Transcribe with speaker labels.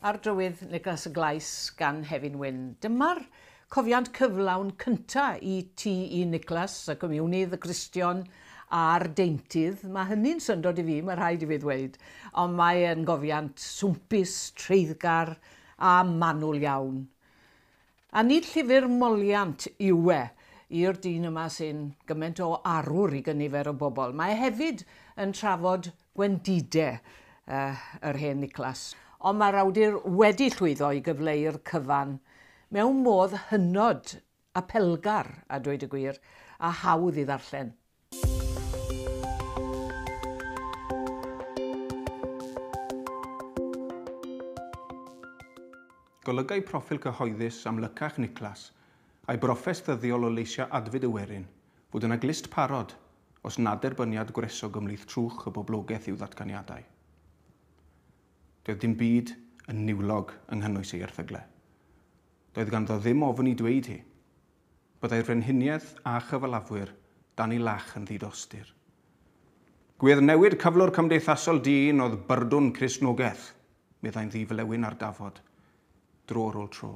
Speaker 1: ar drywydd Nicholas y Glais gan Hefin Wyn. Dyma'r cofiant cyflawn cyntaf i ti i Nicholas, y Comiwnydd, y Cristion a'r deintydd. Mae hynny'n syndod i fi, mae rhaid i fi ddweud. Ond mae yn gofiant swmpus, treiddgar a manwl iawn. A nid llyfr moliant yw i'r dyn yma sy'n gymaint o arwr i gynifer o bobl. Mae hefyd yn trafod gwendidau yr hen Nicholas. Ond mae'r awdur wedi llwyddo i gyfleu'r cyfan mewn modd hynod apelgar, a dweud y gwir, a hawdd i ddarllen.
Speaker 2: Golygau proffil cyhoeddus amlycach Nicholas a'i broffes ddyddiol o leisiau adfyd Iwerin fod yna glist parod os nad erbyniad gwresog ymhlith trwch y boblogaeth i'w ddatganiadau. Doedd dim byd yn niwlog yng nghynnwys ei erthyglau. Doedd ganddo ddim ofyn i dweud hi. Byddai'r frenhiniaeth a chyfalafwyr dan ei lach yn ddidostir. Gwedd newid cyflwr cymdeithasol dyn oedd byrdwn Cristnogaeth, meddai'n ddiflewyn ar dafod, dro ar ôl tro.